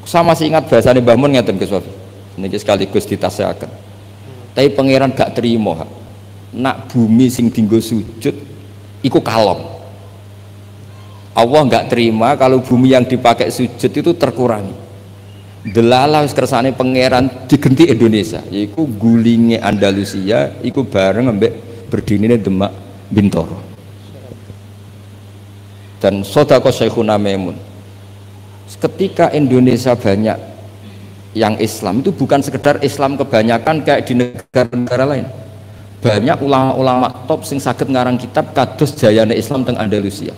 Sama masih ingat bahasane Mbah Mun ngeten Gus Wafi. Niki sekaligus ditasehaken. Tapi pangeran gak terima. Nak bumi sing dinggo sujud iku kalong. Allah nggak terima kalau bumi yang dipakai sujud itu terkurangi. Delala wis kersane pangeran digenti Indonesia, yaiku gulinge Andalusia, iku bareng ambek berdinine Demak Bintoro. Dan sodako Syekhuna Maimun. Ketika Indonesia banyak yang Islam itu bukan sekedar Islam kebanyakan kayak di negara-negara lain. Banyak ulama-ulama top sing saged ngarang kitab kados jayane Islam teng Andalusia.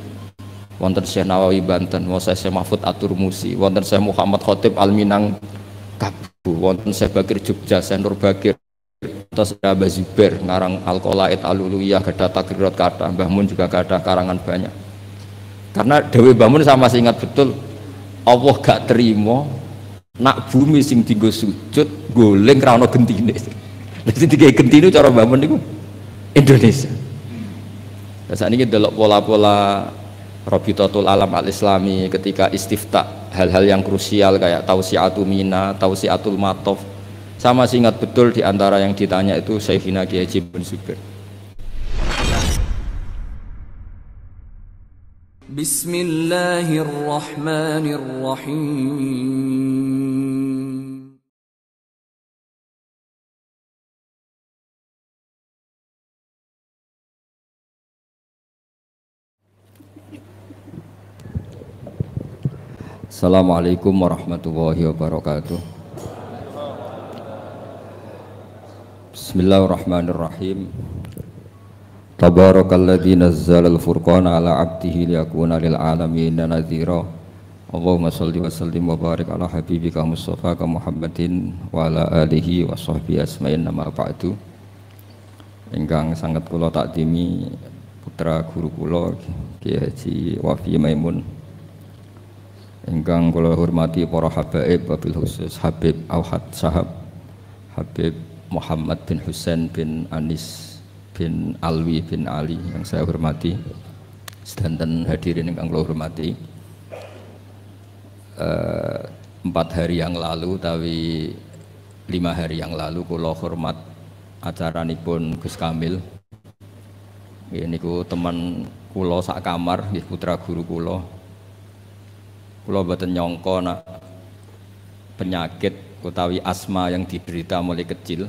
Wonten Syekh Nawawi Banten, wonten Syekh Mahfud At-Turmusi, wonten Syekh Muhammad Khotib Al-Minangkabau, wonten Syekh Bakir Jogja, Syekh Nur Bakir, terus Abah Zubair ngarang Al-Qolaid Al-Uluyah, gada takrirat kata, Mbah Mun juga gada karangan banyak. Karena Dewi Mbah Mun sama masih ingat betul, Allah gak terima nak bumi sing dienggo sujud goleng ra ono gentine. Dadi digawe gentine cara Mbah Mun niku Indonesia. Lah sakniki delok pola-pola Rabitatul Alam Al-Islami ketika istifta hal-hal yang krusial kayak Tausiatul Mina, Tausiatul Matof. Sama masih ingat betul di antara yang ditanya itu Syekhina Kiai Haji bin Zubair. Bismillahirrahmanirrahim. Assalamualaikum warahmatullahi wabarakatuh. Bismillahirrahmanirrahim. Tabarakalladzi nazzalal furqana ala 'abdihi liyakuna lil alamin nadhira. Allahumma shalli wa sallim wa barik ala habibika Mustafa Muhammadin wa ala alihi wa sahbihi asma'in nama ba'du. Ingkang sangat kula takdimi putra guru kula Kiai Haji Wafi Maimun. Ingkang kula hormati para habaib wabil khusus Habib Auhad Sahab, Habib Muhammad bin Husain bin Anis bin Alwi bin Ali yang saya hormati, sedanten hadirin ingkang kula hormati. 4 hari yang lalu tapi 5 hari yang lalu kula hormat acaranipun Gus Kamil. Nggih niku teman kula sak kamar, nggih putra guru kula. Kula mboten nyangka nak penyakit utawi asma yang diderita mulai kecil.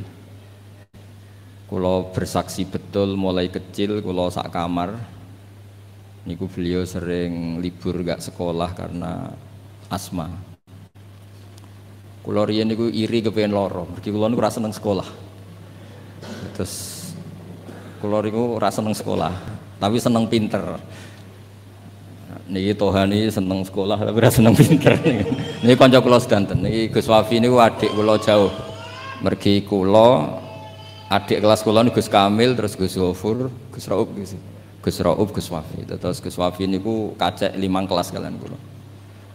Kula bersaksi betul mulai kecil kula sak kamar niku beliau sering libur gak sekolah karena asma. Kula riyen niku iri kepengin loro, mergi kula niku ora seneng sekolah. Terus kula niku ora seneng sekolah, tapi seneng pinter. Niki Tohani seneng sekolah tapi ora seneng pinter. Niki kanca kula sedanten. Niki Gus Wafi niku adik kula jauh. Mergi kula adik kelas kula niku Gus Kamil, terus Gus Ghafur, Gus Raub, Gus Wafi. Terus Gus Wafi niku kacek 5 kelas kalian kula.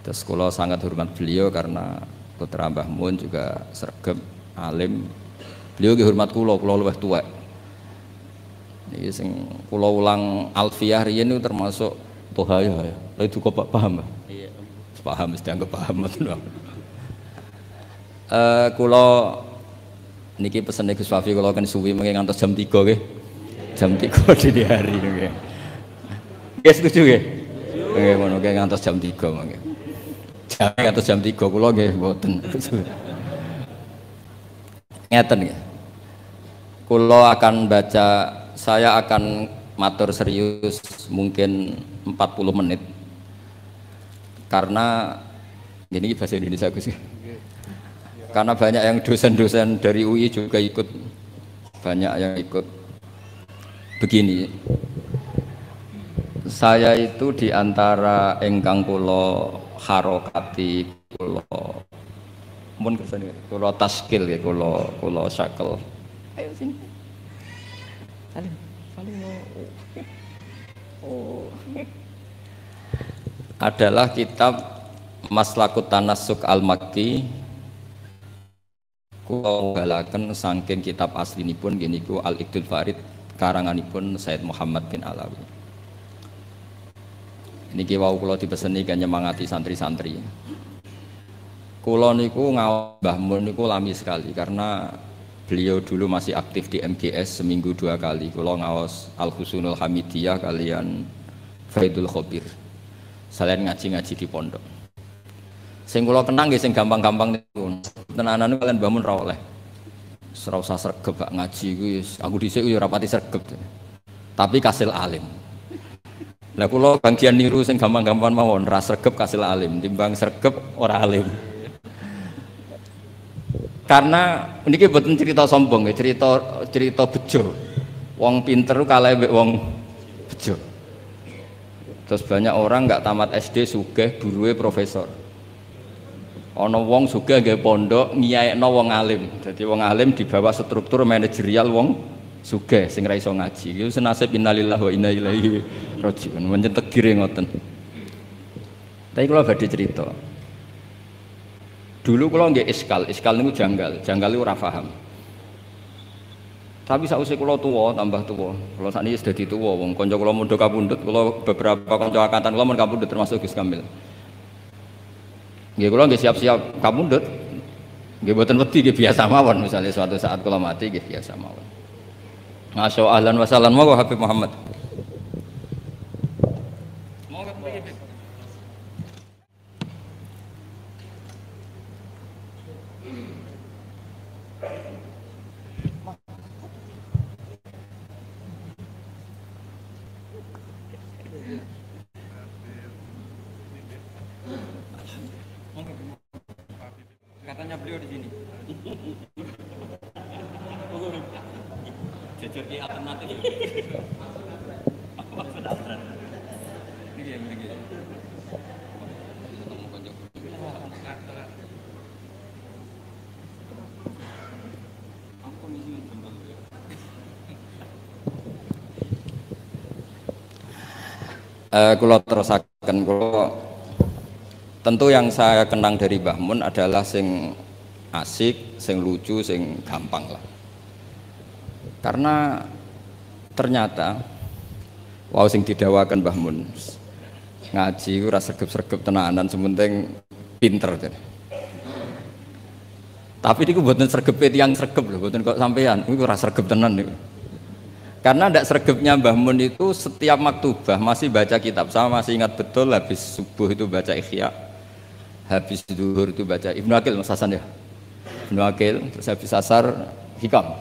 Terus kula sangat hormat beliau karena putra Mbah Mun juga sregep, alim. Beliau nggih hormat kula luwih tuwek. Niki sing kula ulang Alfiyah riyen niku termasuk Tohaya ya. Lah itu kok paham, Mbah? Iya. Paham mesti anggap paham betul. Kula niki pesene Gus Wafi kula kan suwi mengke ngantos jam 3 nggih. Jam 3 dini hari nggih. Nggih setuju nggih? Nggih ngono nggih ngantos jam 3 mengke. Jam ngantos jam 3 kula nggih mboten. Ngeten nggih. Kula akan baca, saya akan matur serius mungkin 40 menit karena ini bahasa Indonesia Gus. Karena banyak yang dosen-dosen dari UI juga ikut, banyak yang ikut. Begini, saya itu diantara engkang kula harokati, kula mun kesane kula taskil ya, kula syakel. Ayo sini. Salim. Adalah kitab Maslakut Tanassuk Al-Makki. Kula galaken saking kitab aslinipun nggih niku Al-Iqdul Farid karanganipun Said Muhammad bin Alawi. Niki wau kula dipeseni kan nyemangati santri-santri. Kula niku ngawal Mbah Mun niku lami sekali karena beliau dulu masih aktif di MGS seminggu 2 kali. Kula ngaos Al Husnul Hamidiyah kalian Faidul Khobir. Selain ngaji-ngaji di pondok. Sing kula kenang nggih sing gampang-gampang niku. Tenanan kalian Mbah Mun ra oleh. Ora usah sregep gak ngaji kuwi aku dhisik yo ora pati sregep. Tapi kasil alim. Lah kula bagian niru sing gampang-gampang mawon, ra sregep kasil alim, timbang sregep ora alim. Karena niki mboten cerita sombong ya, cerita bejo. Wong pinter kalah mbek wong bejo. Terus banyak orang nggak tamat SD sugih buruwe profesor. Ana wong sugih nggih pondok ngiyaekno wong alim. Dadi wong alim di bawah struktur manajerial wong sugih sing ra iso ngaji. Iku senasib innalillahi wa inna ilaihi rajiun. Mencen tegire ngoten. Tapi kula badhe cerita. Dulu kalau nggak iskal niku janggal niku ora paham. Tapi sausé kula tuwa tambah tuwa. Kula sakniki wis dadi tuwa wong kanca kula mundhut kapundhut, kula beberapa kanca angkatan kula mun kapundhut termasuk Gus Kamil. Nggih kula nggih siap-siap kapundhut. Nggih mboten wedi nggih biasa mawon misalnya suatu saat kula mati nggih biasa mawon. Masya ahlan wa sahlan monggo Habib Muhammad. Katanya beliau di sini. Jujur di alternatif. Apa maksud alternatif? Ini. Kalau terusakan tentu yang saya kenang dari Mbah Mun adalah sing asik, sing lucu, sing gampang lah. Karena ternyata wow sing didawakan Mbah Mun ngaji ora sregep-sregep tenanan sementing pinter deh. Tapi niku mboten sregep tiyang sregep lho, mboten kok sampean niku ora sregep tenan niku. Karena ndak sregepnya Mbah Mun itu setiap maktubah masih baca kitab. Saya masih ingat betul habis subuh itu baca Ihya, habis zuhur itu baca Ibnu Aqil Mas Hasan ya. Ibnu Aqil, terus habis asar Hikam.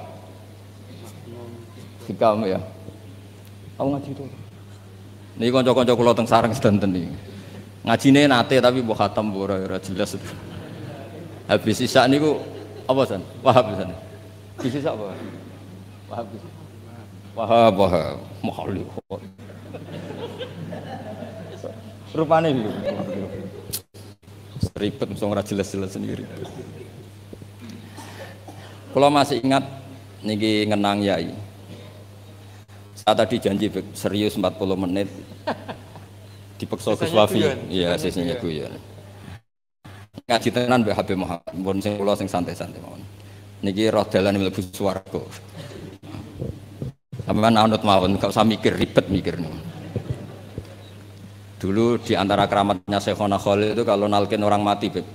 Hikam ya. Aku ngaji itu. Niki kanca-kanca kula teng sareng sedanten iki. Ngajine nate tapi mbok khatam ora jelas. Habis sisa niku apa san? Wahab san. Sisa apa? Wahab. Wahab, mahali. Rupane iki. Ribet mesti ora jelas-jelas sendiri. Kalau masih ingat niki ngenang yai. Saya tadi janji serius 40 menit. Dipeksa Gus Wafi. Iya, sesine guyon. Ngaji tenan Mbak Habib Muhammad. Mun sing kula sing santai-santai mawon. Niki roh dalan mlebu swarga. Sampeyan anut mawon, gak usah mikir ribet mikir nih. Dulu di antara keramatnya Syekhona Khalil itu kalau nalkin orang mati, Beb.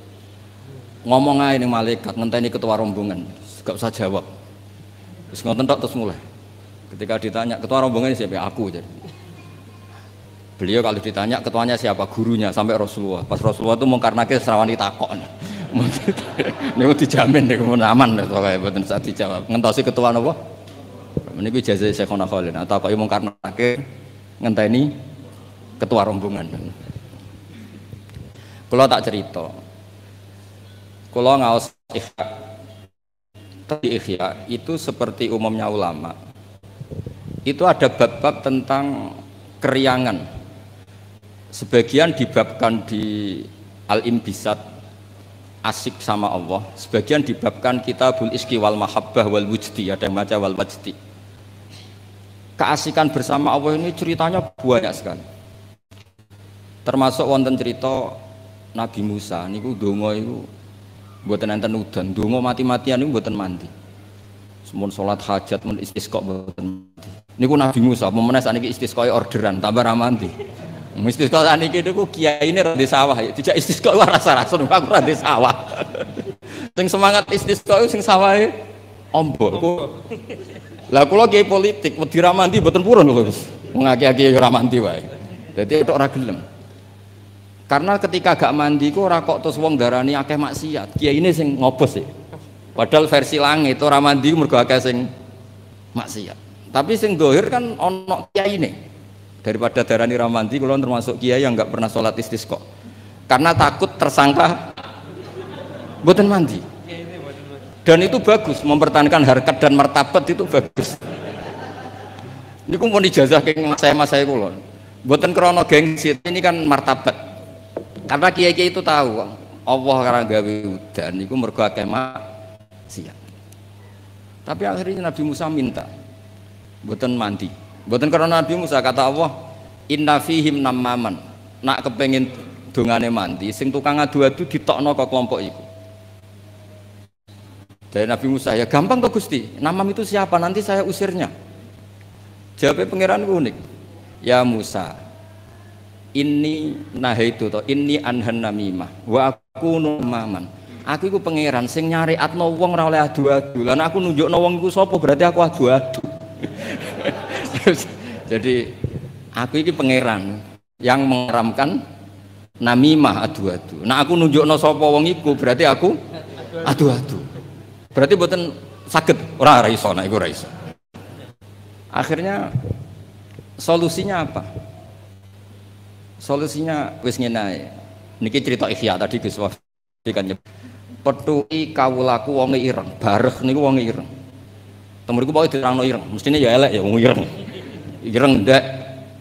Ngomong aja nih malaikat, ngenteni ketua rombongan, gak usah jawab. Terus ngoten tok terus mulai. Ketika ditanya ketua rombongan siapa? Aku jadi. Beliau kalau ditanya ketuanya siapa? Gurunya sampai Rasulullah. Pas Rasulullah itu mungkar nakir serawani takok. Niku dijamin niku aman pokoke mboten usah dijawab. Ngentosi ketua napa? Niku ijazah Syekhona Khalil. Atau kok mungkar nakir ngenteni ketua rombongan. Kalau tak cerita, kalau ngaos Ihya itu seperti umumnya ulama. Itu ada bab-bab tentang keriangan. Sebagian dibabkan di Al-Imbisat asik sama Allah. Sebagian dibabkan Kitabul Iski wal Mahabbah wal Wujdi. Ada yang baca wal Wajdi. Keasikan bersama Allah ini ceritanya banyak sekali. Termasuk wonten cerita Nabi Musa niku donga iku mboten enten udan, donga mati-matian niku mboten mandi. Semun salat hajat mun istisqa mboten mandi. Niku Nabi Musa, pemenang sakniki istisqae orderan tambah ra mandi. Istisqa saniki niku kiai ini di sawah ya. Dijak istisqa rasa-rasa aku ora di sawah. Sing semangat istisqa sing sawahe ombok. Lah kula kiai politik wedi ra mandi mboten purun lho Gus. Wong aki-aki ora mandi wae. Dadi tok ora gelem. Karena ketika gak mandi ku ora kok terus wong darani akeh maksiat. Kiai ini sing ngobos sih. Padahal versi langit ora mandi mergo akeh sing maksiat. Tapi sing dohir kan ono kiai ini. Daripada darani ramandi, kalau termasuk kiai yang nggak pernah sholat istisqa karena takut tersangka boten mandi. Dan itu bagus, mempertahankan harkat dan martabat itu bagus. Ini pun ijazah ke mas saya kulon. Boten krono gengsi, ini kan martabat. Karena kiai-kiai itu tahu Allah karena gawe udan, itu mergo akeh maksiat. Tapi akhirnya Nabi Musa minta boten mandi. Mboten karena Nabi Musa kata Allah, inna fihim namaman. Nak kepengin dongane mandi, sing tukang adu-adu ditokno ke kelompok iku. Dari Nabi Musa, ya gampang kok Gusti. Namam itu siapa? Nanti saya usirnya. Jawabnya pangeran unik. Ya Musa, ini nahaitu to, ini anhan namimah. Wa aku namaman. Aku iku pangeran sing nyariatno wong ora oleh adu-adu. Lah aku nunjukno wong iku sapa berarti aku adu-adu. Jadi aku ini pangeran yang mengeramkan namimah adu-adu. Nah aku nunjukno sapa wong iku berarti aku adu-adu. Berarti mboten saged ora iso, nek iku ora iso. Akhirnya solusinya apa? Solusinya wis ngene ae. Niki cerita Ihya tadi Gus Wafi kan petuki kawulaku wonge ireng, bareh niku wonge ireng. Temuriku pokoke diterangno ireng, mestine ya elek ya wong ireng. Ireng ndak,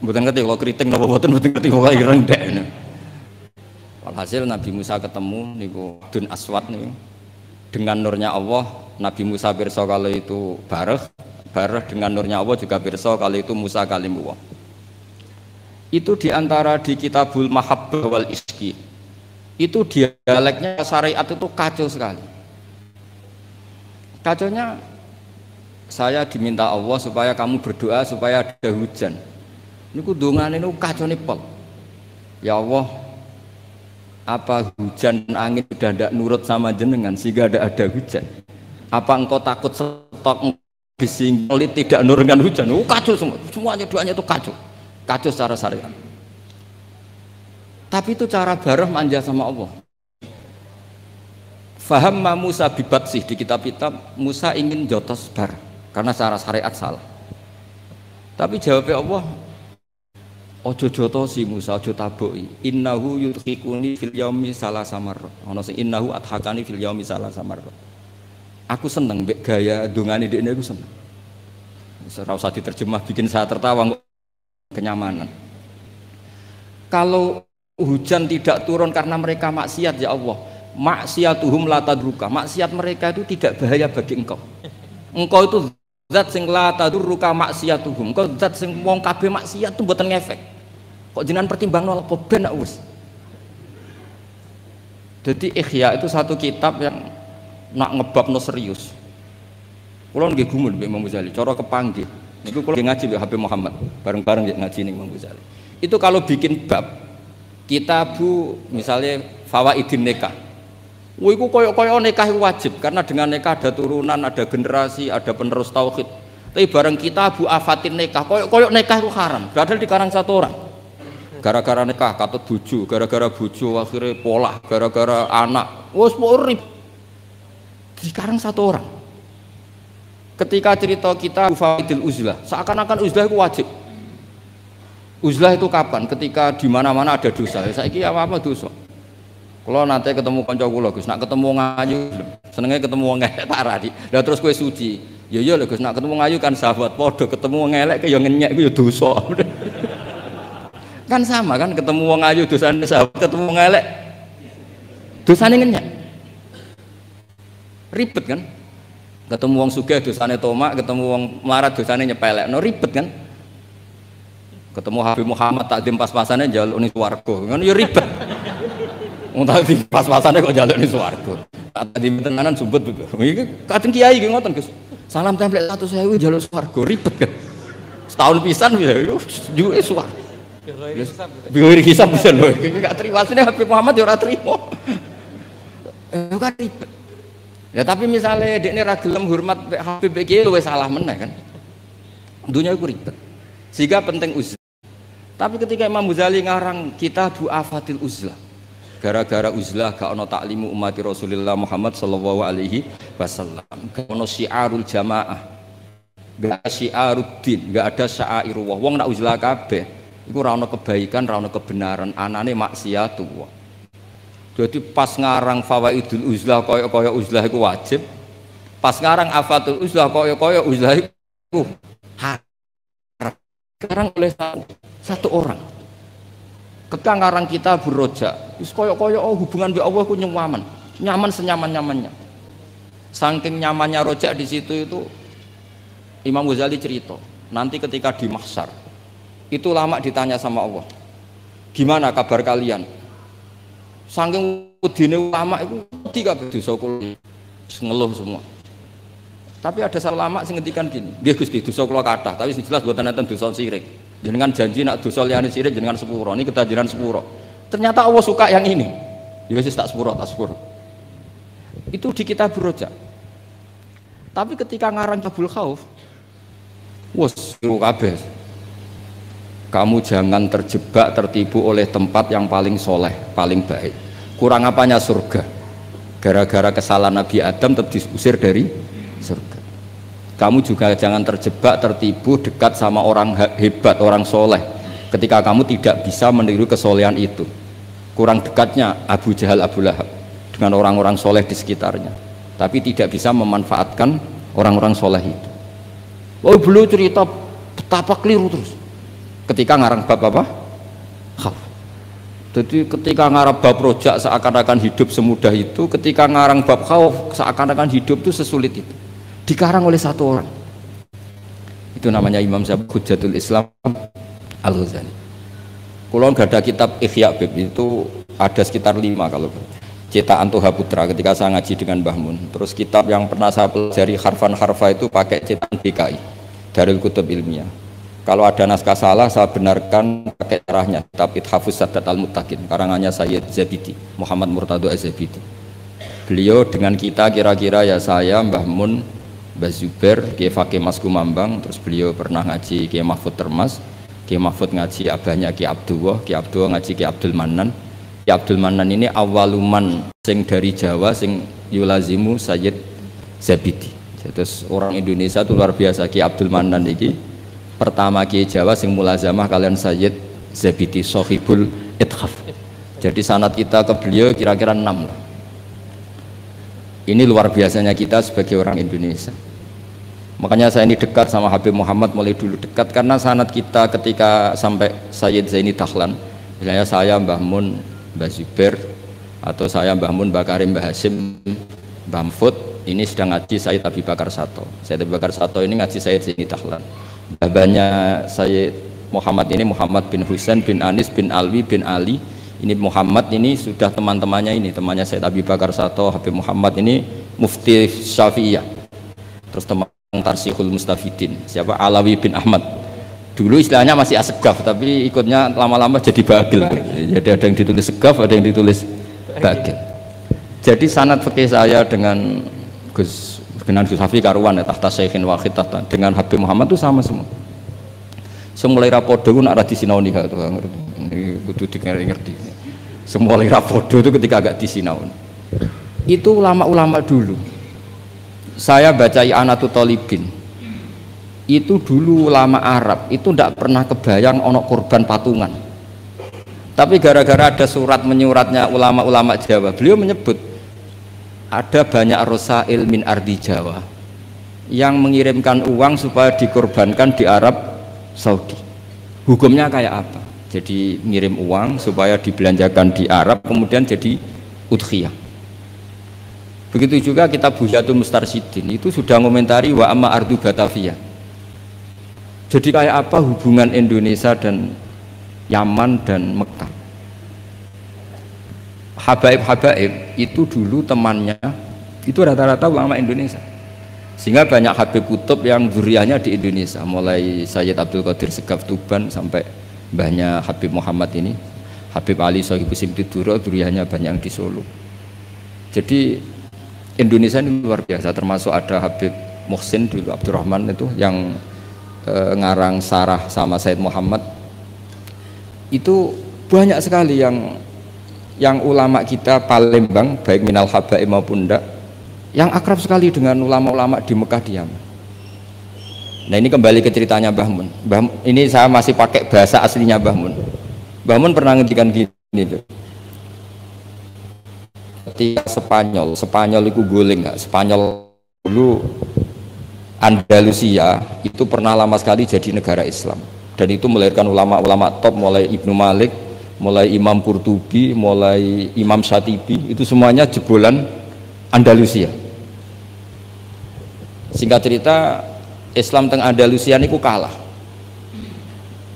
mboten ngerti kalau kriting napa mboten ngerti kok ireng ndak. Walhasil Nabi Musa ketemu niku Dun Aswad niku. Dengan nurnya Allah, Nabi Musa pirsa kalau itu bareh dengan nurnya Allah juga pirsa kalau itu Musa kalimullah. Itu diantara di Kitabul Mahabbah wal Iski. Itu dialeknya syariat itu kacau sekali. Kacaunya saya diminta Allah supaya kamu berdoa supaya ada hujan. Ini kudungan ini kacau nipol. Ya Allah, apa hujan dan angin sudah tidak nurut sama jenengan sehingga ada hujan? Apa engkau takut stok bisinglit tidak nurunkan hujan? Kacau semua, semuanya doanya itu kacau secara syariat. Tapi itu cara bareng manja sama Allah. Faham Musa bibat sih di kitab-kitab Musa ingin jotos bar karena secara syariat salah. Tapi jawabnya Allah, ojo jotosi Musa, ojo taboki. Innahu yudhikuni fil yaumi salasa marrat. Ono sing innahu adhakani fil yaumi salasa marrat. Aku seneng mbek gaya dongane dekne aku seneng. Ora usah diterjemah bikin saya tertawa kenyamanan. Kalau hujan tidak turun karena mereka maksiat ya Allah, maksiatuhum la tadruka. Maksiat mereka itu tidak bahaya bagi engkau. Engkau itu zat sing la tadruka maksiatuhum. Engkau zat sing wong kabeh maksiat itu mboten ngefek. Kok jenengan pertimbangno apa ben wis. Jadi Ihya itu satu kitab yang nak ngebabno serius. Kula nggih gumun mbek Imam Ghazali, cara kepanggih. Niku kula ngaji mbek Habib Muhammad, bareng-bareng ngaji ning Imam Ghazali. Itu kalau bikin bab kitabu misalnya fawaidin nikah. Wah itu koyo-koyo nikah wajib karena dengan nikah ada turunan, ada generasi, ada penerus tauhid. Tapi bareng kitabu afatin nikah, koyo-koyo nikah itu haram. Padahal dikarang satu orang. Gara-gara nikah katut bojo, gara-gara bojo akhirnya polah, gara-gara anak. Wes rib. Dikarang satu orang. Ketika cerita kita fawaidil uzlah, seakan-akan uzlah itu wajib. Uzlah itu kapan? Ketika di mana-mana ada dosa. Saiki apa dosa? Kalau nanti ketemu kanca kula Gus, nak ketemu ngayu, senenge ketemu wong elek tak radi. Lah terus kowe suci. Ya iya lho Gus, nak ketemu ngayu kan sahabat padha, ketemu wong elek ya ngenyek ku ya dosa. Kan sama kan ketemu wong ayu dosane sahabat, ketemu wong elek dosane ngenyek. Ribet kan? Ketemu wong sugih dosane tomak, ketemu wong melarat dosane nyepelek. No ribet kan? Ketemu Habib Muhammad takdim pas-pasannya jaluk ning swarga. Kan ya ribet. Wong takdim pas-pasannya kok jaluk ning swarga. Takdim tenanan sumpet betul. Iki kadang kiai iki ngoten Gus. Salam template 100.000 jaluk swarga, ribet kan. Setahun pisan ya juke swarga. Bigori hisab bisa lho. Enggak terima asline Habib Muhammad ya ora trimo. Kan ribet. Ya tapi misalnya dekne ra gelem hormat Habib iki luwih salah meneh kan. Dunia itu ribet. Sehingga penting uzlah. Tapi ketika Imam Ghazali ngarang kita du'afatil uzlah. Gara-gara uzlah gak ono taklimu umat Rasulullah Muhammad sallallahu alaihi wasallam. Gak ono syiarul jamaah. Gak ada syiaruddin, gak ada syairullah. Wong nak uzlah kabeh iku ora ono kebaikan, ora ono kebenaran, anane maksiatullah. Jadi pas ngarang fawaidul uzlah kaya uzlah iku wajib. Pas ngarang afatul uzlah kaya uzlah iku sekarang oleh satu orang ketika ngarang kita berroja terus koyok hubungan dengan Allah ku nyaman senyaman-nyamannya saking nyamannya rojak di situ itu Imam Ghazali cerita nanti ketika di mahsyar itu lama ditanya sama Allah gimana kabar kalian saking udine ulama itu tiga dosa kula ngeluh semua. Tapi ada salah lama sing ngendikan gini, nggih Gusti dosa kula kathah, tapi sing jelas mboten enten dosa sirik. Jenengan janji nak dosa liyane sirik jenengan sepuro, ini ketajiran sepuro. Ternyata Allah suka yang ini. Ya wis tak sepuro. Itu di kitab Rojak. Tapi ketika ngarang Tabul Khauf, wes kabeh. Kamu jangan terjebak tertipu oleh tempat yang paling soleh, paling baik. Kurang apanya surga? Gara-gara kesalahan Nabi Adam tetap diusir dari surga. Kamu juga jangan terjebak tertipu dekat sama orang hebat, orang soleh ketika kamu tidak bisa meniru kesolehan itu. Kurang dekatnya Abu Jahal, Abu Lahab dengan orang-orang soleh di sekitarnya, tapi tidak bisa memanfaatkan orang-orang soleh itu. Oh beliau cerita betapa keliru terus ketika ngarang bab apa? Khauf. Jadi ketika ngarang bab rojak seakan-akan hidup semudah itu, ketika ngarang bab khauf seakan-akan hidup itu sesulit itu. Dikarang oleh satu orang. Itu namanya Imam Hujjatul Islam Al-Ghazali. Kalau nggak ada kitab Ihya Bib itu ada sekitar 5 kalau cetakan Toha Putra ketika saya ngaji dengan Mbah Mun. Terus kitab yang pernah saya pelajari harfan-harfa itu pakai cetakan BKI Darul Kutub Ilmiah. Kalau ada naskah salah saya benarkan pakai caranya kitab Ithafuz Sadat Al-Muttaqin karangannya Sayyid Zabidi Muhammad Murtado Az-Zabidi. Beliau dengan kita kira-kira ya saya Mbah Mun, Mbah Zubair, Kiai Fakih Mas Kumambang, terus beliau pernah ngaji Kiai Mahfud Termas, Kiai Mahfud ngaji abahnya Kiai Abdullah ngaji Kiai Abdul Manan. Kiai Abdul Manan ini awaluman sing dari Jawa sing yulazimu Sayyid Zabidi. Terus orang Indonesia itu luar biasa. Kiai Abdul Manan ini pertama Kiai Jawa sing mulazamah kalian Sayyid Zabidi Sohibul Ithaf. Jadi sanad kita ke beliau kira-kira 6 lah. Ini luar biasanya kita sebagai orang Indonesia. Makanya saya ini dekat sama Habib Muhammad mulai dulu dekat karena sanad kita ketika sampai Sayyid Zaini Dahlan, misalnya saya Mbah Mun, Mbah Zubair, atau saya Mbah Mun, Mbah Karim, Mbah Hasim, Mbah Mfud, ini sedang ngaji Sayyid Abi Bakar Sato. Sayyid Abi Bakar Sato ini ngaji Sayyid Zaini Dahlan. Babanya Sayyid Muhammad ini Muhammad bin Husain bin Anis bin Alwi bin Ali. Ini Muhammad ini sudah teman-temannya ini, temannya Sayyid Abi Bakar Sato, Habib Muhammad ini Mufti Syafi'iyah. Terus teman Tarsihul Mustafidin, siapa Alawi bin Ahmad. Dulu istilahnya masih Asegaf, tapi ikutnya lama-lama jadi Bagil. Jadi ada yang ditulis Segaf, ada yang ditulis Bagil. Jadi sanad fikih saya dengan Gus Hafi karuan ya, tahta Syekhin Wahid tahta dengan Habib Muhammad itu sama semua. Semulai rapodo itu nak disinauni itu kudu ngerti. Semulai rapodo itu ketika agak disinauni. Itu ulama-ulama dulu. Saya baca I'anatul Thalibin. Itu dulu ulama Arab itu tidak pernah kebayang ono korban patungan. Tapi gara-gara ada surat menyuratnya ulama-ulama Jawa, beliau menyebut ada banyak rosail min ardi Jawa yang mengirimkan uang supaya dikorbankan di Arab Saudi. Hukumnya kayak apa? Jadi ngirim uang supaya dibelanjakan di Arab kemudian jadi udhiyah. Begitu juga kitab Buhyatul Mustarsyidin itu sudah komentari wa amma ardu Batavia. Jadi kayak apa hubungan Indonesia dan Yaman dan Mekah. Habaib-habaib itu dulu temannya itu rata-rata ulama Indonesia. Sehingga banyak Habib Kutub yang zuriyahnya di Indonesia, mulai Sayyid Abdul Qadir Segaf Tuban sampai Mbahnya Habib Muhammad ini, Habib Ali Sohibu Simtiduro, duriannya banyak yang di Solo. Jadi Indonesia ini luar biasa, termasuk ada Habib Muhsin dulu, Abdurrahman itu yang ngarang sarah sama Said Muhammad. Itu banyak sekali yang ulama kita Palembang, baik minal habaib maupun enggak, yang akrab sekali dengan ulama-ulama di Mekah di Yaman. Nah ini kembali ke ceritanya Mbah Mun. Ini saya masih pakai bahasa aslinya Mbah Mun. Mbah Mun pernah ngendikan gini tuh. Ketika Spanyol itu guling nggak? Spanyol dulu Andalusia itu pernah lama sekali jadi negara Islam, dan itu melahirkan ulama-ulama top, mulai Ibnu Malik, mulai Imam Qurtubi, mulai Imam Syatibi, itu semuanya jebolan Andalusia. Singkat cerita, Islam teng Andalusia niku kalah.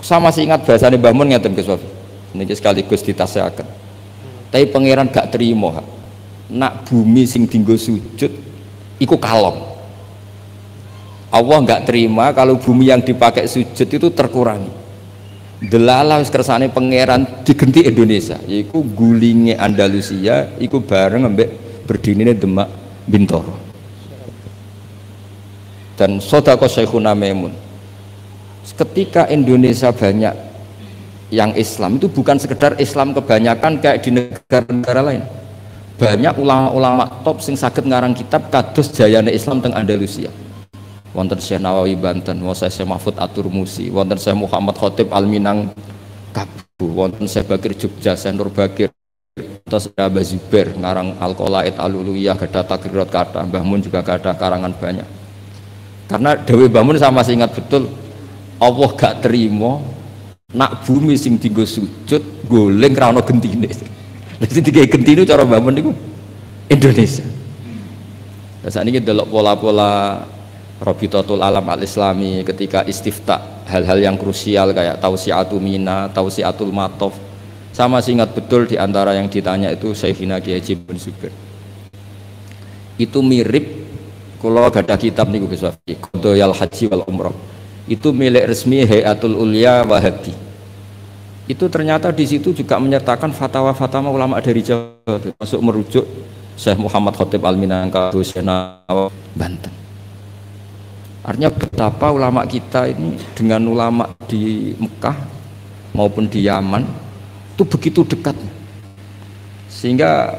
Sama masih ingat bahasane Mbah Mun ngeten Gus Wafi. Niki sekaligus ditasehaken. Tapi pangeran gak terima. Nak bumi sing dinggo sujud iku kalong. Allah nggak terima kalau bumi yang dipakai sujud itu terkurangi. Delala wis kersane pangeran digenti Indonesia, yaiku gulinge Andalusia iku bareng ambek berdinine Demak Bintoro. Dan sodako Syekhuna Maimun, ketika Indonesia banyak yang Islam, itu bukan sekedar Islam kebanyakan kayak di negara-negara lain. Banyak ulama-ulama top sing saged ngarang kitab kados jayane Islam teng Andalusia. Wonten Syekh Nawawi Banten, wonten Syekh Mahfud At-Turmusi, wonten Syekh Muhammad Khotib Al-Minangkabau, wonten Syekh Bakir Jogja, Syekh Nur Bakir, terus Abah Zubair ngarang Al-Qolaid Al-Uluyah, gada Takrirat kata, Mbah Mun juga gada karangan banyak. Karena Dewi Mbah Mun saya masih ingat betul, Allah gak terima nak bumi sing dienggo sujud goleng ra ono gentine. Lha sing digawe gentine cara Mbah Mun niku Indonesia. Lah sakniki delok pola-pola Rabitatul Alam Al-Islami ketika istifta hal-hal yang krusial kayak Tausiatul Mina, Tausiatul Matof. Sama masih ingat betul di antara yang ditanya itu Syekhina Kiai Haji bin Zubair. Itu mirip kalau ada kitab niku Gus Wafi, Qadayal Haji wal Umrah. Itu milik resmi Hayatul Ulya Wahabi. Itu ternyata di situ juga menyertakan fatwa-fatwa ulama dari Jawa, masuk merujuk Syekh Muhammad Khotib Al-Minangkabau, Syekh Nawawi Banten. Artinya betapa ulama kita ini dengan ulama di Mekah maupun di Yaman itu begitu dekat, sehingga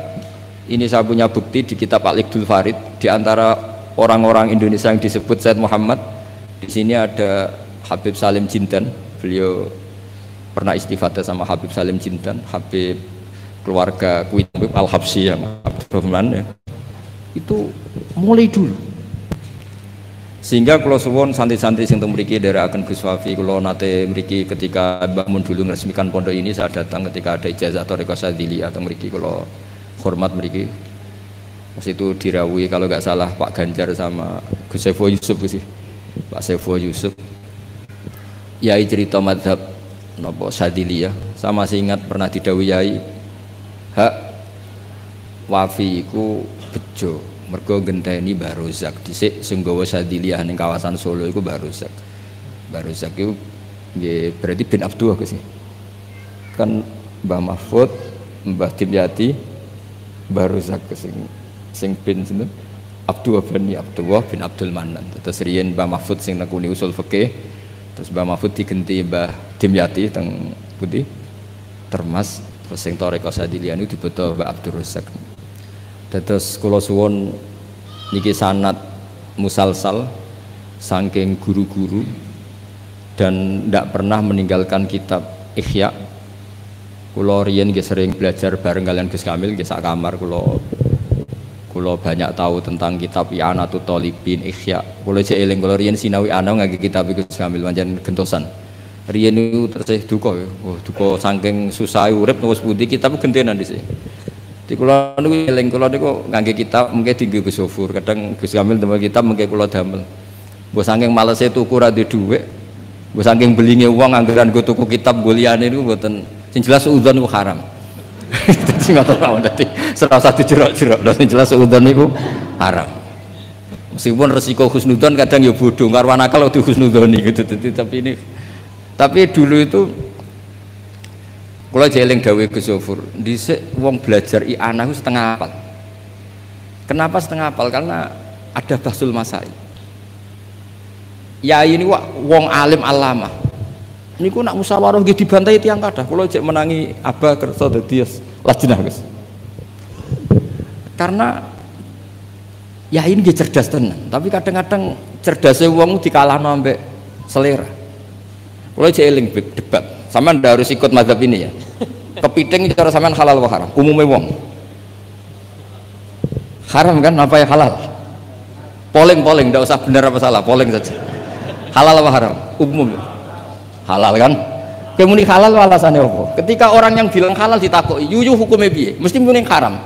ini saya punya bukti di kitab Al-Iqdul Farid. Di antara orang-orang Indonesia yang disebut Said Muhammad, di sini ada Habib Salim Jinten. Beliau pernah istifadah sama Habib Salim Jinten, Habib keluarga Kuit Al-Habsyi yang Abdurrahman ya. Itu mulai dulu. Sehingga kalau suwon santri-santri sing teng mriki dherekaken Gus Wafi, kula nate mriki ketika Mbah Mun dulu meresmikan pondok ini, saya datang ketika ada ijazah Thariqah Syadziliyah atau mriki, kula hormat mriki. Pas itu dirawuhi kalau nggak salah Pak Ganjar sama Gus Saiful Yusuf sih. Pak Saiful Yusuf. Yai cerita mazhab napa Syadziliyah. Saya masih ingat pernah didhawuhi Yai, hak Wafi iku bejo mergo genteni Mbah Rozak dhisik sing gawa Syadziliyah ning kawasan Solo iku Mbah Rozak. Mbah Rozak iku nggih berarti bin Abdullah sih. Kan Mbah Mahfud, Mbah Dimyati, Mbah Rozak sing bin sinten? Abdullah bin Abdul Manan. Terus riyen Mbah Mahfud sing nekuni usul fikih, terus Mbah Mahfud digenti Mbah Dimyati teng Putih Termas, terus sing Thariqah Syadziliyah niku dibeto Mbah Abdul Rozak. Terus kula suwun niki sanad musalsal saking guru-guru dan ndak pernah meninggalkan kitab Ihya. Kula riyen nggih sering belajar bareng kalian Gus Kamil nggih sak kamar, kula banyak tahu tentang kitab I'anatut Thalibin Ihya. Kula jek eling kula riyen sinau ana ngangge kitab Gus Kamil pancen gentosan. Riyen niku terus duka ya. Oh, duka saking susah urip terus pundi kitab gentenan dhisik. Di kula niku eling kula niku ngangge kitab mengke dienggo Gus Sofur, kadang Gus Kamil damel kitab mengke kula damel. Mbok saking malese tuku ra duwe dhuwit, mbok saking belinge wong anggaran go tuku kitab go liyane niku mboten, sing jelas udzon niku haram. Dadi ngoten mawon, dadi serasa dijerok-jerok, sing jelas udzon niku haram. Meskipun resiko husnudzon kadang ya bodho, karo nakal di husnudzoni gitu. Tapi dulu itu Kula jeling dawuh Gus Zofur, dhisik wong belajar i'anah ku setengah hafal. Kenapa setengah hafal? Karena ada bahsul masai. Ya ini wong alim alama. Niku nak musyawarah nggih dibantai tiyang kathah. Kula jek menangi Aba kersa dadi lajnah, Gus. Karena ya ini nggih cerdas tenan, tapi kadang-kadang cerdasnya wong dikalahno ambek selera. Kula jek eling debat. Sampeyan harus ikut mazhab ini ya. Kepiting cara sampean halal wa haram? Umumnya wong. Haram kan apa ya halal? Polling, enggak usah benar apa salah, polling saja. Halal apa haram? Umum. Halal kan? Kemudian halal alasannya apa? Ketika orang yang bilang halal ditakoki, yuyu hukumnya piye? Mesti muni haram.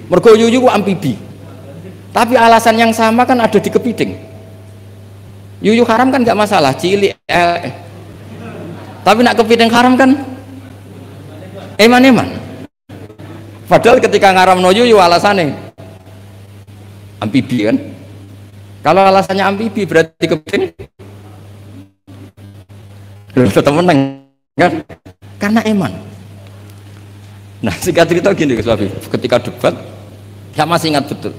Mergo yuyu ku amfibi. Tapi alasan yang sama kan ada di kepiting. Yuyu haram kan enggak masalah, cilik tapi nak kepiting haram kan eman-eman. Padahal ketika ngaram no yuyu alasannya amfibi kan. Kalau alasannya amfibi berarti kepiting tetap menang kan? Karena eman. Nah singkat cerita gini Gus Wafi, ketika debat saya masih ingat betul.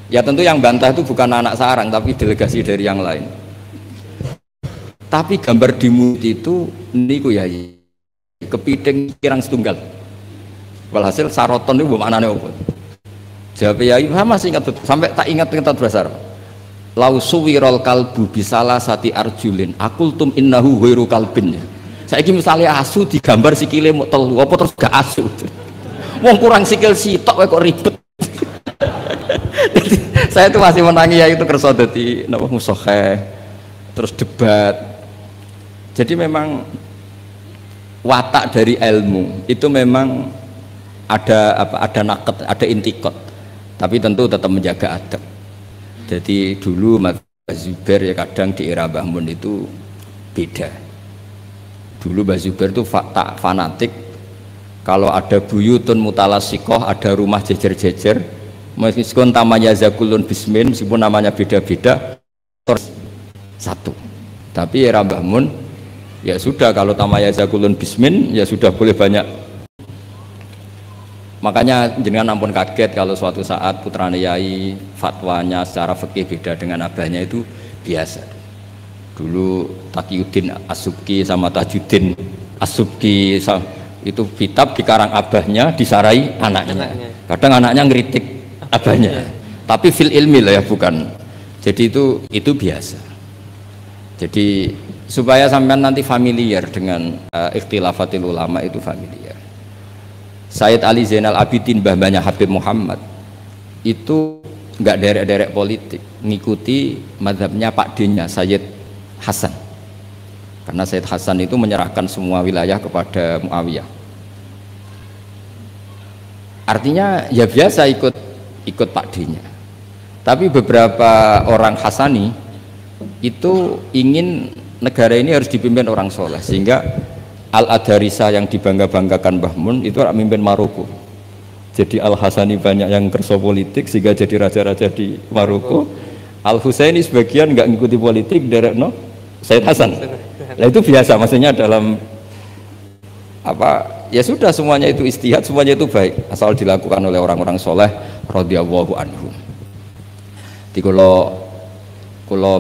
Ya tentu yang bantah itu bukan anak sarang tapi delegasi dari yang lain. Tapi gambar di mulut itu niku ya kepiting kirang setunggal. Walhasil saroton itu maknane apa? Jawab ya saya masih ingat betul. Sampai tak ingat bahasa Arab. Lau suwirol kalbu bisalah sati arjulin akultum innahu ghairu kalbin. Saiki misalnya asu digambar sikile mau telu apa terus gak asu. Wong kurang sikil sitok kok ribet. Jadi, saya itu masih menangi ya itu kersa dadi napa musokheh terus debat. Jadi memang watak dari ilmu itu memang ada apa? Ada naket, ada intikot. Tapi tentu tetap menjaga adab. Jadi dulu Mas Zubair ya kadang di era Mbah Mun itu beda. Dulu Mbah Zubair itu tak fanatik. Kalau ada buyutun mutalasikoh, ada rumah jejer-jejer, meskipun namanya zakulun bismin, meskipun namanya beda-beda, terus satu. Tapi era Mbah Mun ya sudah, kalau tamaya zakulun bismin ya sudah boleh banyak. Makanya jenengan ampun kaget kalau suatu saat putrane yai fatwanya secara fikih beda dengan abahnya, itu biasa. Dulu Taqiyuddin As-Subki sama Tajuddin As-Subki itu kitab dikarang abahnya disarai anaknya. Kadang anaknya ngeritik abahnya. Tapi fil ilmi lah ya, bukan. Jadi itu biasa. Jadi supaya sampean nanti familiar dengan ikhtilafatil ulama, itu familiar. Sayyid Ali Zainal Abidin mbah-mbahnya Habib Muhammad itu enggak derek-derek politik, ngikuti mazhabnya Pak D-nya Sayyid Hasan. Karena Sayyid Hasan itu menyerahkan semua wilayah kepada Muawiyah. Artinya ya biasa ikut Pak D-nya. Tapi beberapa orang Hasani itu ingin negara ini harus dipimpin orang soleh, sehingga Al-Adarisa yang dibangga-banggakan Mbah Mun itu mimpin Maroko. Jadi Al-Hasani banyak yang kerso politik sehingga jadi raja-raja di Maroko. Al-Husaini sebagian nggak ngikuti politik, derek no Sayyid Hasan. Nah itu biasa, maksudnya dalam apa ya sudah, semuanya itu istihad, semuanya itu baik asal dilakukan oleh orang-orang soleh radhiyallahu anhum. Di kulo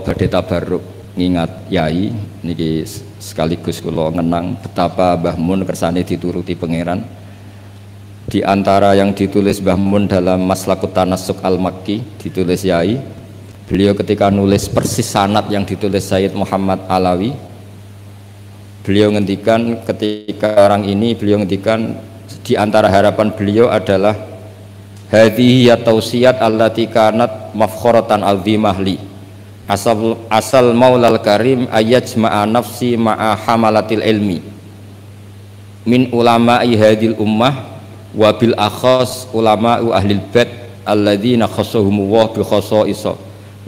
badhe tabarruk ngingat yai niki sekaligus kulo ngenang betapa Mbah Mun kersane dituruti pangeran. Di antara yang ditulis Mbah Mun dalam Maslakut Tanassuk Al-Makki ditulis yai, beliau ketika nulis persis sanad yang ditulis Sayyid Muhammad Alawi, beliau ngendikan ketika orang ini, beliau ngendikan di antara harapan beliau adalah hadhihi ya tausiyat allati kanat mafkhoratan azimah li asal maulal karim ayajma'a nafsi ma'a hamalatil ilmi min ulama'i hadil ummah wabil akhas ulama'u ahlil bait alladzina khassahumullah bi khassa'isa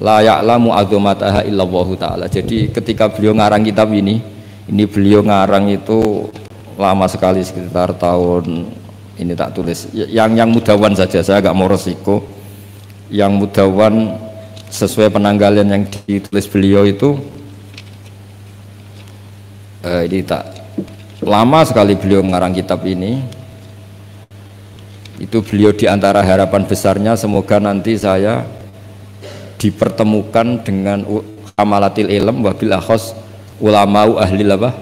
la ya'lamu azamataha illallahu ta'ala. Jadi ketika beliau ngarang kitab ini beliau ngarang itu lama sekali, sekitar tahun ini tak tulis yang mudawan saja, saya agak mau resiko yang mudawan sesuai penanggalan yang ditulis beliau itu ini tak lama sekali beliau mengarang kitab ini. Itu beliau diantara harapan besarnya semoga nanti saya dipertemukan dengan hamalatil ilm wabil akhos ulama'u ahli labah.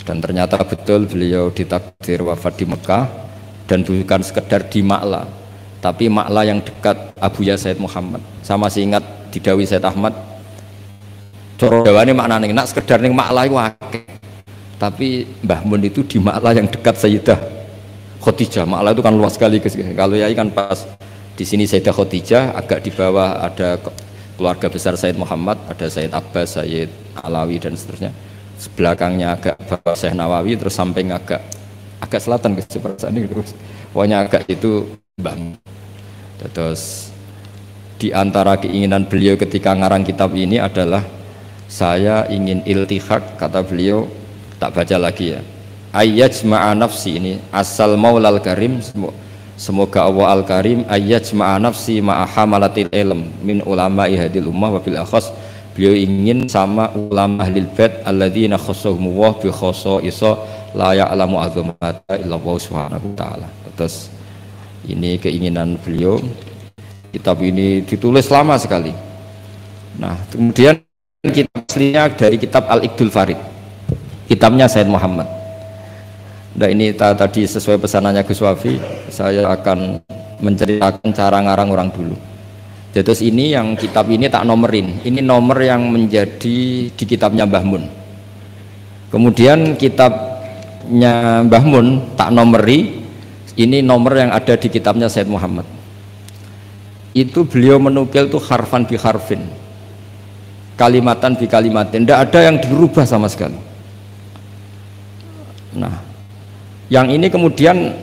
Dan ternyata betul beliau ditakdir wafat di Mekah, dan bukan sekedar di Ma'la, tapi Ma'la yang dekat Abu Ya Said Muhammad. Saya masih ingat didawi Said Ahmad, coro dawane maknane nak sekedar ning Ma'la iku akeh. Tapi Mbah Mun itu di Ma'la yang dekat Sayyidah Khadijah. Ma'la itu kan luas sekali guys. Kalau Yai kan pas di sini Sayyidah Khadijah, agak di bawah ada keluarga besar Said Muhammad, ada Said Abbas, Said Alawi dan seterusnya. Sebelakangnya agak bawah Syekh Nawawi, terus samping agak selatan seperti ini terus. Pokoknya agak itu Bang. Terus di antara keinginan beliau ketika ngarang kitab ini adalah saya ingin iltihak, kata beliau, tak baca lagi ya. Ayyajma'a nafsi, ini asal maulal karim, semoga Allah al karim ayyajma'a nafsi ma'a hamalatil ilm min ulama'i hadil ummah wa bil akhas. Beliau ingin sama ulama ahlil bait alladzina khassahumullah bi khassa'isa la ya'lamu azamata illa Allah subhanahu wa ta'ala. Terus ini keinginan beliau. Kitab ini ditulis lama sekali. Nah, kemudian kitab aslinya dari kitab Al-Iqdul Farid, kitabnya Said Muhammad. Nah, ini tadi sesuai pesanannya Gus Wafi, saya akan menceritakan cara ngarang orang dulu. Terus ini yang kitab ini tak nomerin, ini nomor yang menjadi di kitabnya Mbah Mun. Kemudian kitabnya Mbah Mun tak nomeri, ini nomor yang ada di kitabnya Said Muhammad. Itu beliau menukil tuh harfan bi harfin, kalimatan bi kalimatin, tidak ada yang dirubah sama sekali. Nah, yang ini kemudian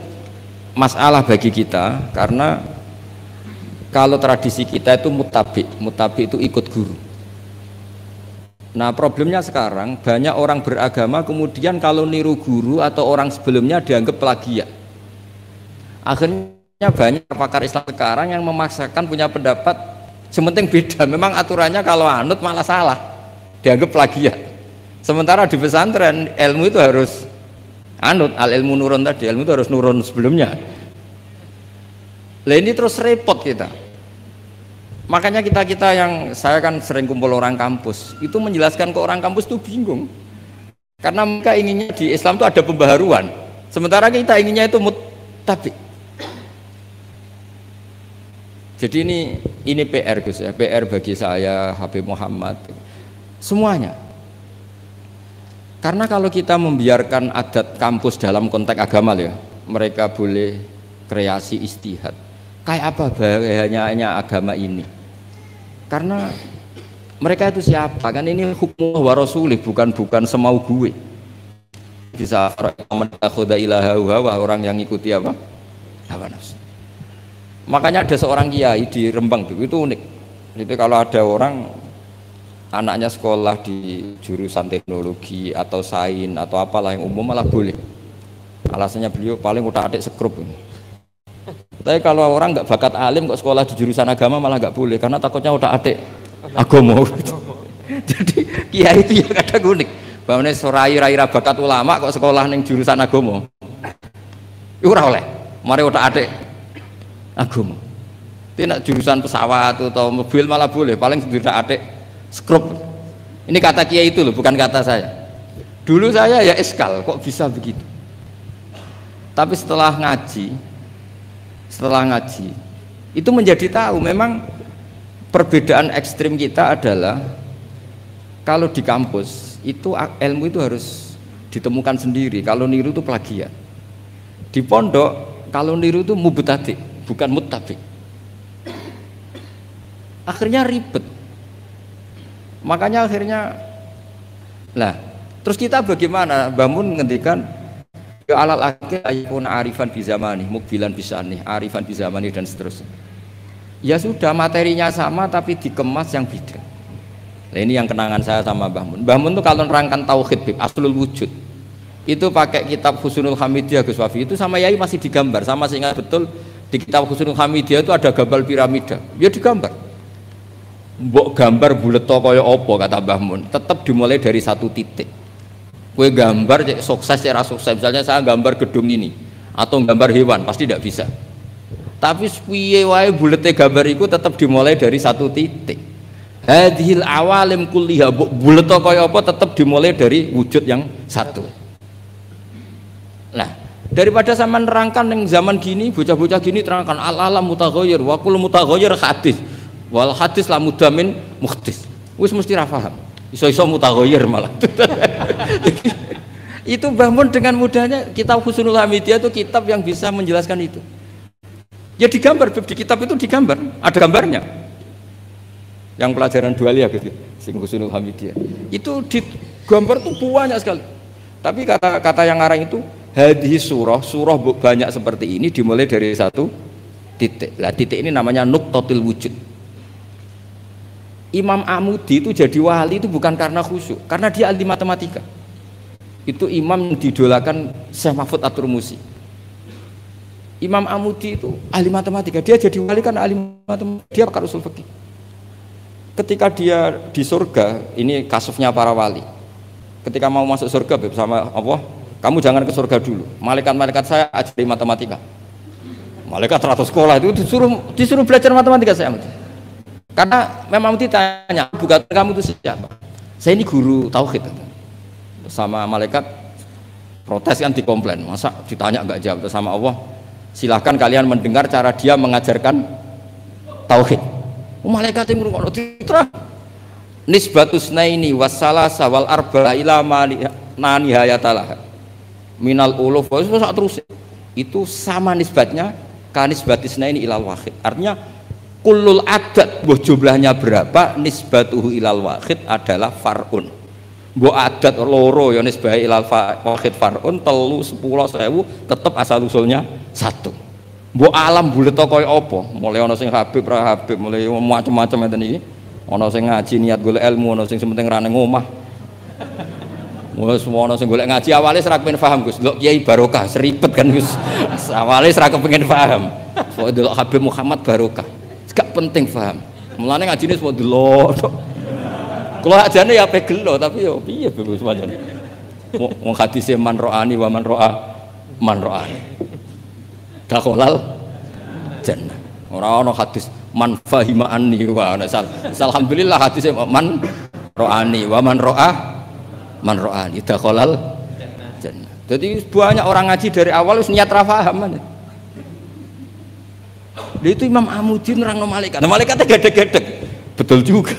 masalah bagi kita, karena kalau tradisi kita itu mutabi itu ikut guru. Nah, problemnya sekarang banyak orang beragama kemudian kalau niru guru atau orang sebelumnya dianggap plagiat. Akhirnya banyak pakar Islam sekarang yang memaksakan punya pendapat sementing beda, memang aturannya kalau anut malah salah, dianggap plagiat. Sementara di pesantren ilmu itu harus anut, al ilmu nurun tadi, ilmu itu harus nurun sebelumnya. Lah ini terus repot kita. Makanya kita yang saya kan sering kumpul orang kampus, itu menjelaskan ke orang kampus itu bingung. Karena mereka inginnya di Islam itu ada pembaharuan, sementara kita inginnya itu mutabi. Jadi ini PR Gus ya, PR bagi saya, Habib Muhammad, semuanya. Karena kalau kita membiarkan adat kampus dalam konteks agama ya, mereka boleh kreasi istihad. Kayak apa bahayanya agama ini? Karena mereka itu siapa? Kan ini hukum wa rasulih, bukan semau gue. Bisa menakhuda ilaha wa orang yang ikuti apa? Hawa nafsu. Makanya ada seorang kiai di Rembang itu unik. Jadi kalau ada orang anaknya sekolah di jurusan teknologi atau sains atau apalah yang umum malah boleh. Alasannya beliau paling utak-atik sekrup ini. Tapi kalau orang nggak bakat alim kok sekolah di jurusan agama malah nggak boleh karena takutnya utak-atik agama. Jadi kiai itu yang kadang unik. Bahwa sorai raira bakat ulama kok sekolah neng jurusan agama. Itu ora oleh. Mari utak-atik agama. Tidak jurusan pesawat atau mobil malah boleh. Paling utak-atik skrup. Ini kata kiai itu loh, bukan kata saya. Dulu saya ya eskal, kok bisa begitu. Tapi setelah ngaji itu menjadi tahu memang perbedaan ekstrim kita adalah kalau di kampus itu ilmu itu harus ditemukan sendiri, kalau niru itu plagiat. Di pondok kalau niru itu mubtadi, bukan muttabi. Akhirnya ribet. Makanya akhirnya lah, terus kita bagaimana? Bangun ngendikan ya alal akhir ayakun arifan bi zamani, mukbilan bisani, arifan bi zamani dan seterusnya. Ya sudah materinya sama tapi dikemas yang beda. Nah, ini yang kenangan saya sama Mbah Mun. Mbah Mun tuh kalau nerangkan tauhid aslul wujud itu pakai kitab Husnul Hamidiyah Gus Wafi, itu sama Yai masih digambar, sama saya ingat betul di kitab Husnul Hamidiyah itu ada gambar piramida. Ya digambar. Mbok gambar bulet kaya apa kata Mbah Mun, tetap dimulai dari satu titik. Kue gambar cek sukses cara sukses, misalnya saya gambar gedung ini atau gambar hewan pasti tidak bisa. Tapi piye wae bulete gambar itu tetap dimulai dari satu titik. Hadhil awalim kulliha bulet kaya apa tetap dimulai dari wujud yang satu. Nah, daripada sama nerangkan yang zaman gini, bocah-bocah gini terangkan al-alam mutaghayyir wa kullu mutaghayyir hadis. Wal hadis la mudamin muhdis. Wis mesti ra paham. Iso-iso mutaghayyir malah. Itu bangun dengan mudahnya kitab Husnul Hamidiyah itu kitab yang bisa menjelaskan itu. Ya digambar di kitab itu digambar, ada gambarnya. Yang pelajaran dualiyah gitu, sing Husnul Hamidiyah. Itu digambar tuh banyak sekali. Tapi kata yang ngarang itu hadis surah banyak seperti ini dimulai dari satu titik. Lah titik ini namanya nuqtatul wujud. Imam Amudi itu jadi wali itu bukan karena khusyuk, karena dia ahli matematika. Itu imam didolakan Syekh Mahfud At-Turmusi. Imam Amudi itu ahli matematika, dia jadi wali kan ahli matematika, dia pakar usul fikih. Ketika dia di surga, ini kasusnya para wali. Ketika mau masuk surga bersama Allah, kamu jangan ke surga dulu. Malaikat-malaikat saya ajari matematika. Malaikat 100 sekolah itu disuruh belajar matematika saya. Karena memang ditanya, bukan kamu itu siapa? Saya ini guru tauhid. Sama malaikat protes kan dikomplain, masa ditanya nggak jawab. Sama Allah, silahkan kalian mendengar cara dia mengajarkan tauhid. Malaikat yang ngurung terang nisbatus naini wassalasa wal arba ila nani hayatalah minal uluf terus itu sama nisbatnya kanisbatis naini ilal wahid. Artinya kullul adat jumlahnya berapa nisbatuhu ilal wahid adalah far'un. Mbok adat loro ya nisbah ilal wahid far'un 3 10 1000 tetap asal usulnya satu. Mbok alam bulet kaya apa? Mulai ana sing Habib ra Habib, mulai macam-macam ngeten iki. Ana sing ngaji niat golek ilmu, ana sing penting ra nang omah. Wes ana sing golek ngaji awale ora kepengin paham Gus. Lho Kiai barokah seribet kan Gus. Awale ora kepengin paham. Kok delok Habib Muhammad barokah. Gak penting paham. Mulane ngajine semua delok. Kalau ajane ya pegelo tapi yo piye Gus pancen. Wong hadise man ro'ani wa man ro'ani. Dakhalal jannah. Ora ana hadis man fahima anni wa ana alhamdulillah hadis man ro'ani wa man ro'ani dakhalal jannah. Jadi banyak orang ngaji dari awal wis niat ra paham. Itu Imam Amudi nerangno malaikat. Nah, malaikatnya gedek-gedek. Betul juga.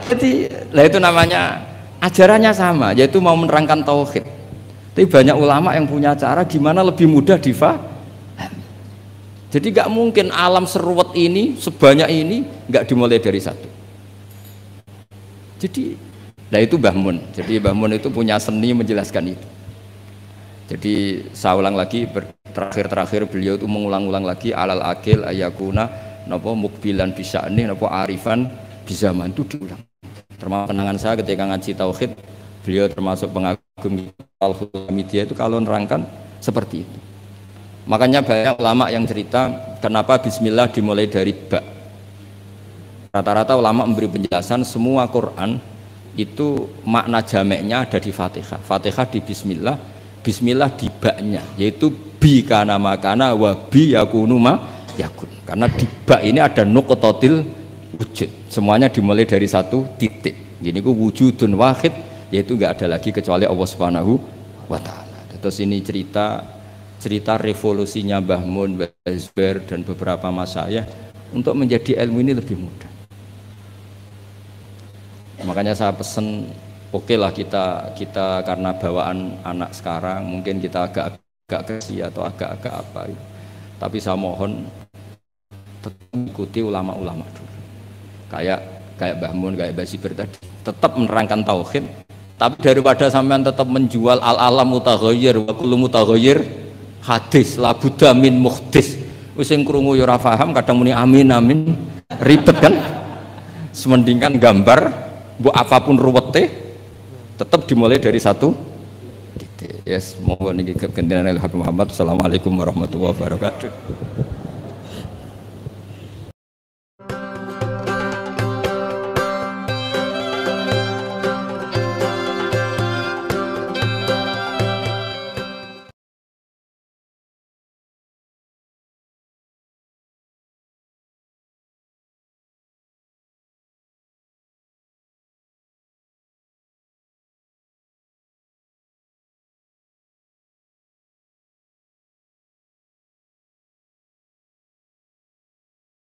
Jadi lah itu namanya ajarannya sama, yaitu mau menerangkan tauhid. Tapi banyak ulama yang punya cara gimana lebih mudah difahami. Jadi nggak mungkin alam seruwet ini sebanyak ini nggak dimulai dari satu. Jadi, nah itu Mbah Mun. Jadi Mbah Mun itu punya seni menjelaskan itu. Jadi saya ulang lagi terakhir beliau itu mengulang-ulang lagi alal akil ayakuna napa mukbilan bisa'ni napa arifan bizaman itu diulang. Termasuk penangan saya ketika ngaji tauhid, beliau termasuk pengagum Al-Hamidiyah itu kalau nerangkan seperti itu. Makanya banyak ulama yang cerita kenapa bismillah dimulai dari ba. Rata-rata ulama memberi penjelasan semua Quran itu makna jameknya ada di Fatihah. Fatihah di bismillah, bismillah di ba-nya, yaitu bi kana makana wa bi yakunu ma yakun. Karena di ba ini ada nuqtatil wujud. Semuanya dimulai dari satu titik. Ini ku wujudun wahid, yaitu enggak ada lagi kecuali Allah Subhanahu wa taala. Terus ini cerita revolusinya Mbah Mun, Mbah Zubair dan beberapa masyayikh untuk menjadi ilmu ini lebih mudah. Makanya saya pesen oke lah kita karena bawaan anak sekarang mungkin kita agak kesi atau agak apa gitu. Tapi saya mohon tetap ikuti ulama-ulama dulu. Kayak Mbah Mun, kayak Mbah Zubair tadi tetap menerangkan tauhid. Tapi daripada sampean tetap menjual al-alam mutaghayyir wa kullu mutaghayyir hadis la budda min muhdis. Wis sing krungu ya ora paham kadang muni amin ribet kan. Semendingan gambar mbok apapun ruwete tetap dimulai dari satu titik. Yes, mohon niki kegendenan Habib Muhammad. Assalamualaikum warahmatullahi wabarakatuh.